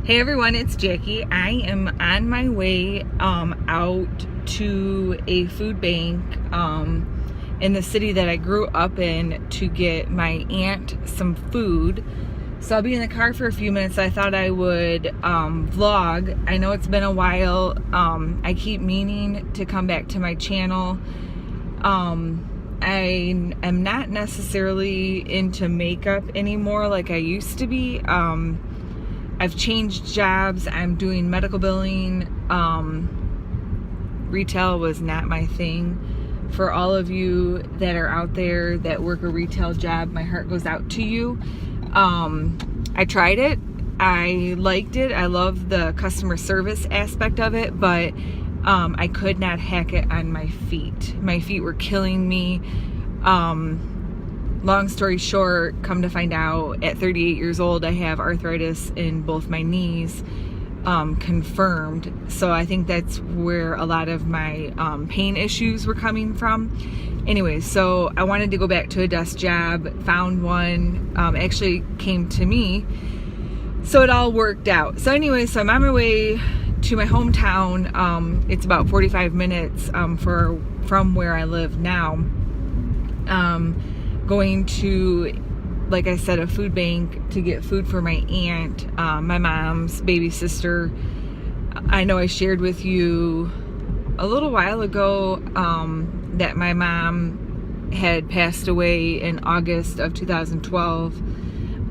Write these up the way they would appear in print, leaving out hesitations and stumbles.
Hey everyone, it's Jackie. I am on my way out to a food bank in the city that I grew up in to get my aunt some food. So I'll be in the car for a few minutes. I thought I would vlog. I know it's been a while. I keep meaning to come back to my channel. I am not necessarily into makeup anymore like I used to be. I've changed jobs. I'm doing medical billing. Retail was not my thing. For all of you that are out there that work a retail job, my heart goes out to you. I tried it. I liked it. I love the customer service aspect of it, but I could not hack it on my feet. My feet were killing me. Long story short, come to find out, at 38 years old, I have arthritis in both my knees, confirmed. So I think that's where a lot of my pain issues were coming from. Anyway, so I wanted to go back to a desk job, found one, actually came to me. So it all worked out. So anyway, so I'm on my way to my hometown. It's about 45 minutes from where I live now. Going to, like I said, a food bank to get food for my aunt, my mom's baby sister. I know I shared with you a little while ago that my mom had passed away in August of 2012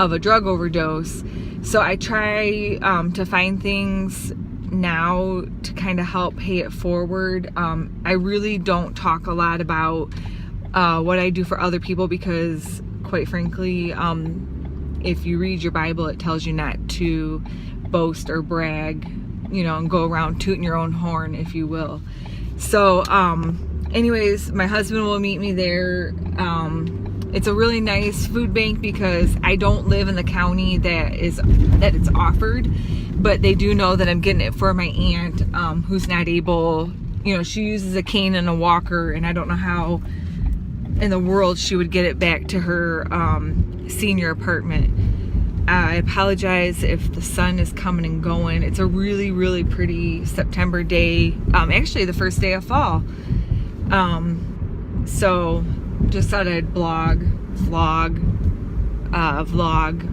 of a drug overdose. So I try to find things now to kind of help pay it forward. I really don't talk a lot about what I do for other people because, quite frankly, if you read your Bible, it tells you not to boast or brag, and go around tooting your own horn, if you will. So, anyways, my husband will meet me there. It's a really nice food bank because I don't live in the county that it's offered, but they do know that I'm getting it for my aunt, who's not able, she uses a cane and a walker, and I don't know how in the world she would get it back to her senior apartment. I apologize if the sun is coming and going. It's a really, really pretty September day. Actually, the first day of fall. So just thought I'd vlog,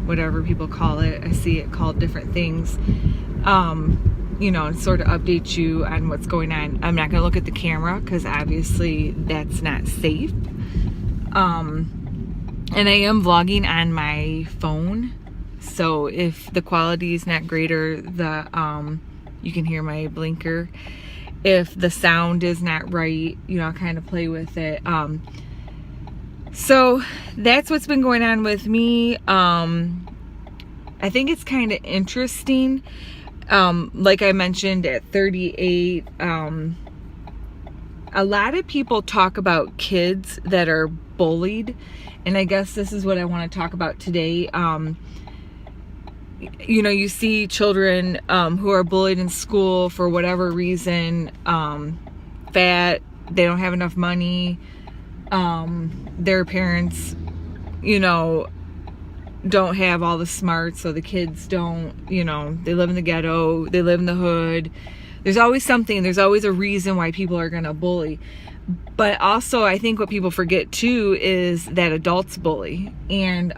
whatever people call it. I see it called different things. And sort of update you on what's going on. I'm not going to look at the camera because obviously that's not safe. And I am vlogging on my phone, so if the quality is not greater, you can hear my blinker. If the sound is not right, I'll kind of play with it. So that's what's been going on with me. I think it's kind of interesting. Like I mentioned, at 38, a lot of people talk about kids that are bullied, and I guess this is what I want to talk about today. You see children who are bullied in school for whatever reason, fat, they don't have enough money, their parents, don't have all the smarts, so the kids don't, they live in the ghetto, they live in the hood. There's always something, there's always a reason why people are going to bully. But also, I think what people forget too is that adults bully. And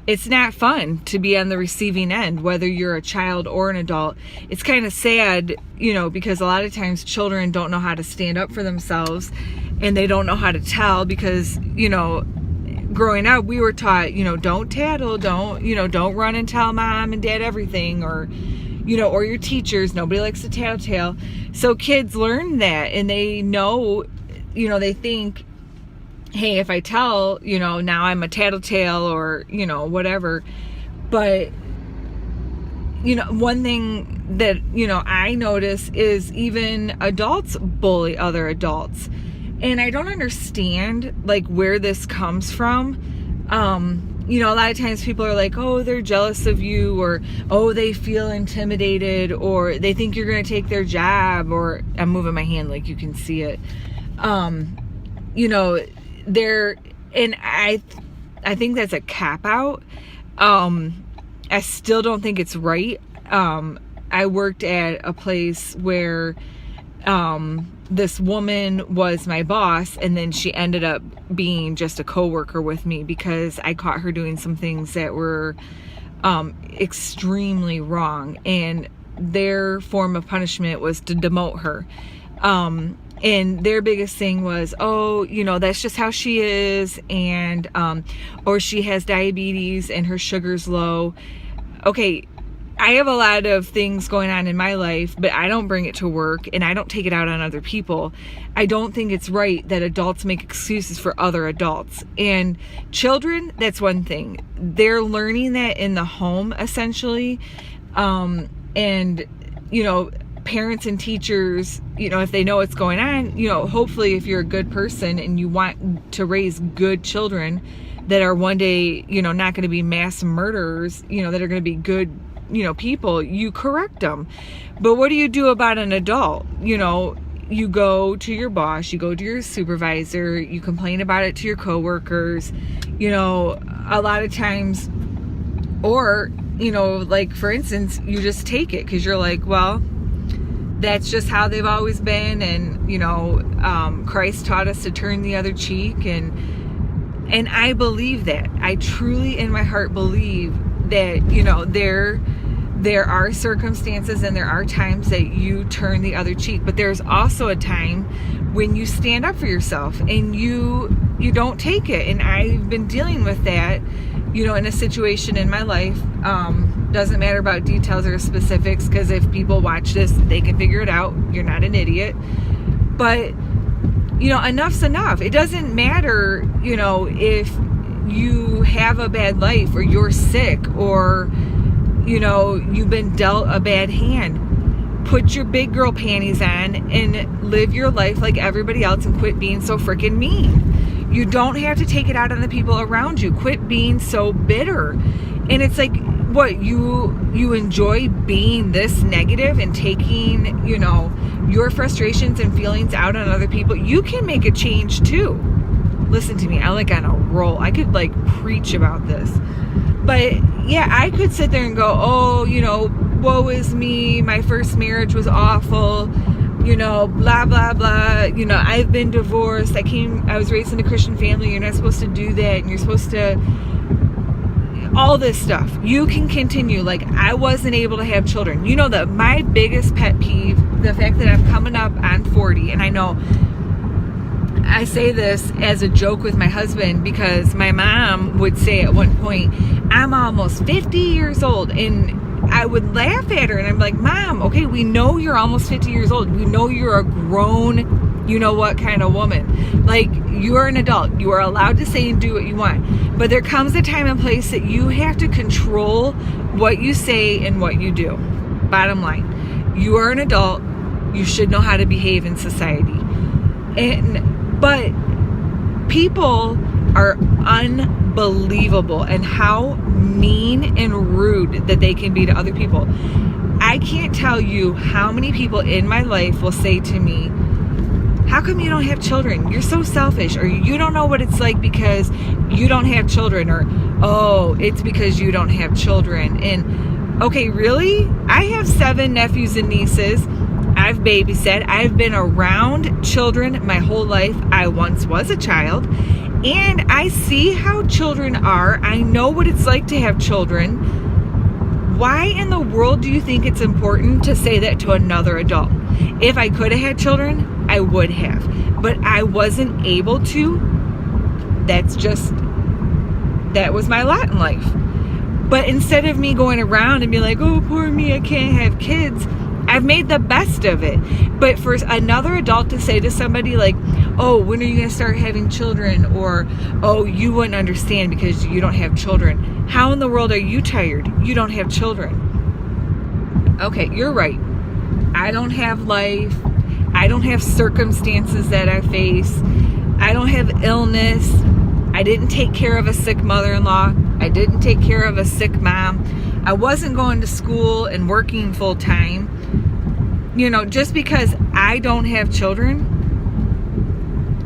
it's not fun to be on the receiving end, whether you're a child or an adult. It's kind of sad, because a lot of times children don't know how to stand up for themselves, and they don't know how to tell because, growing up, we were taught, don't tattle, don't run and tell mom and dad everything, or your teachers, nobody likes to tattletale. So kids learn that, and they know, they think, hey, if I tell, now I'm a tattletale, or, whatever. But, one thing that, I notice is even adults bully other adults. And I don't understand, where this comes from. A lot of times people are like, oh, they're jealous of you, or, oh, they feel intimidated, or they think you're going to take their job, or I'm moving my hand like you can see it. And I think that's a cop out. I still don't think it's right. I worked at a place where this woman was my boss, and then she ended up being just a coworker with me because I caught her doing some things that were extremely wrong, and their form of punishment was to demote her. And their biggest thing was, oh, you know, that's just how she is, and or she has diabetes and her sugar's low. Okay, I have a lot of things going on in my life, but I don't bring it to work, and I don't take it out on other people. I don't think it's right that adults make excuses for other adults. And children, that's one thing. They're learning that in the home, essentially. And, you know, parents and teachers, you know, if they know what's going on, you know, hopefully if you're a good person and you want to raise good children that are one day, you know, not going to be mass murderers, you know, that are going to be good, you know, people, you correct them. But what do you do about an adult? You know, you go to your boss, you go to your supervisor, you complain about it to your coworkers, you know, a lot of times, or, you know, like for instance, you just take it because you're like, well, that's just how they've always been, and you know, Christ taught us to turn the other cheek, and I believe that. I truly in my heart believe that, you know, there are circumstances and there are times that you turn the other cheek, but there's also a time when you stand up for yourself and you don't take it. And I've been dealing with that, you know, in a situation in my life. Doesn't matter about details or specifics, because if people watch this, they can figure it out. You're not an idiot. But, you know, enough's enough. It doesn't matter, you know, if you have a bad life or you're sick or, you know, you've been dealt a bad hand. Put your big girl panties on and live your life like everybody else and quit being so freaking mean. You don't have to take it out on the people around you. Quit being so bitter. And it's like, what, you enjoy being this negative and taking, you know, your frustrations and feelings out on other people? You can make a change too. Listen to me, I like on a roll. I could like preach about this. But yeah, I could sit there and go, oh, you know, woe is me, my first marriage was awful, you know, blah, blah, blah. You know, I've been divorced. I was raised in a Christian family. You're not supposed to do that. And you're supposed to, all this stuff. You can continue. Like, I wasn't able to have children. You know that my biggest pet peeve, the fact that I'm coming up on 40, and I know I say this as a joke with my husband because my mom would say at one point, I'm almost 50 years old, and I would laugh at her and I'm like, Mom, okay, we know you're almost 50 years old. We know you're a grown, you know what kind of woman. Like, you are an adult. You are allowed to say and do what you want. But there comes a time and place that you have to control what you say and what you do. Bottom line, you are an adult. You should know how to behave in society. But people are unbelievable and how mean and rude that they can be to other people. I can't tell you how many people in my life will say to me, how come you don't have children? You're so selfish. Or you don't know what it's like because you don't have children. Or, oh, it's because you don't have children. And, okay, really? I have 7 nephews and nieces. I've babysat. I've been around children my whole life. I once was a child. And I see how children are. I know what it's like to have children. Why in the world do you think it's important to say that to another adult? If I could have had children, I would have. But I wasn't able to. That was my lot in life. But instead of me going around and being like, oh, poor me, I can't have kids, I've made the best of it. But for another adult to say to somebody like, oh, when are you going to start having children? Or, oh, you wouldn't understand because you don't have children. How in the world are you tired? You don't have children. Okay, you're right. I don't have life. I don't have circumstances that I face. I don't have illness. I didn't take care of a sick mother-in-law. I didn't take care of a sick mom. I wasn't going to school and working full time. You know, just because I don't have children,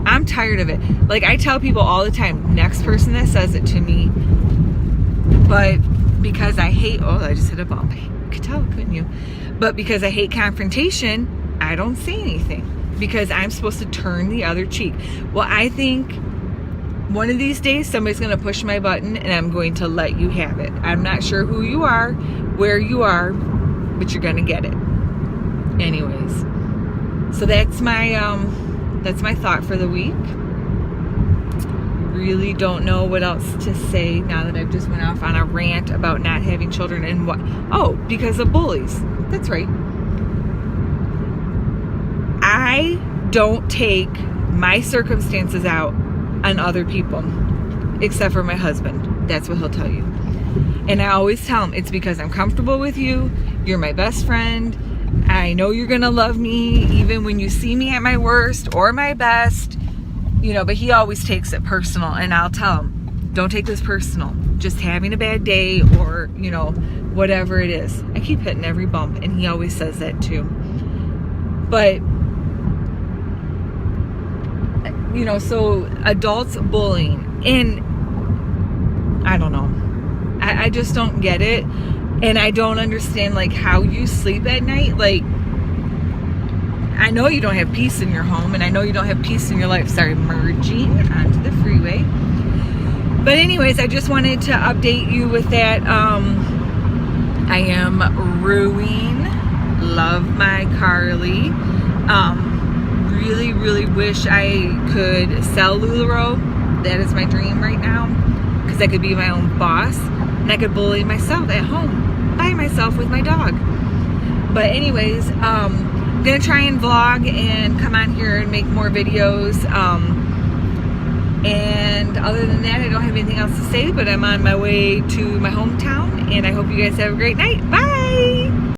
I'm tired of it. Like, I tell people all the time, next person that says it to me. But because I hate, oh, I just hit a bump. You could tell, couldn't you? But because I hate confrontation, I don't say anything because I'm supposed to turn the other cheek. Well, I think one of these days somebody's going to push my button and I'm going to let you have it. I'm not sure who you are, where you are, but you're going to get it. Anyways, so that's my thought for the week. Really don't know what else to say now that I've just went off on a rant about not having children and what. Oh, because of bullies. That's right. I don't take my circumstances out on other people, except for my husband. That's what he'll tell you. And I always tell him, it's because I'm comfortable with you. You're my best friend. I know you're gonna love me even when you see me at my worst or my best. You know, but he always takes it personal, and I'll tell him, don't take this personal. Just having a bad day, or, you know, whatever it is. I keep hitting every bump, and he always says that too. But, you know, so adults bullying, and I don't know. I just don't get it, and I don't understand, like, how you sleep at night. Like, I know you don't have peace in your home, and I know you don't have peace in your life. Sorry, merging onto the freeway. But anyways, I just wanted to update you with that. I am ruining. Love my Carly. Really, really wish I could sell LuLaRoe. That is my dream right now, because I could be my own boss, and I could bully myself at home by myself with my dog. But anyways, I'm gonna try and vlog and come on here and make more videos. And other than that, I don't have anything else to say, but I'm on my way to my hometown, and I hope you guys have a great night. Bye!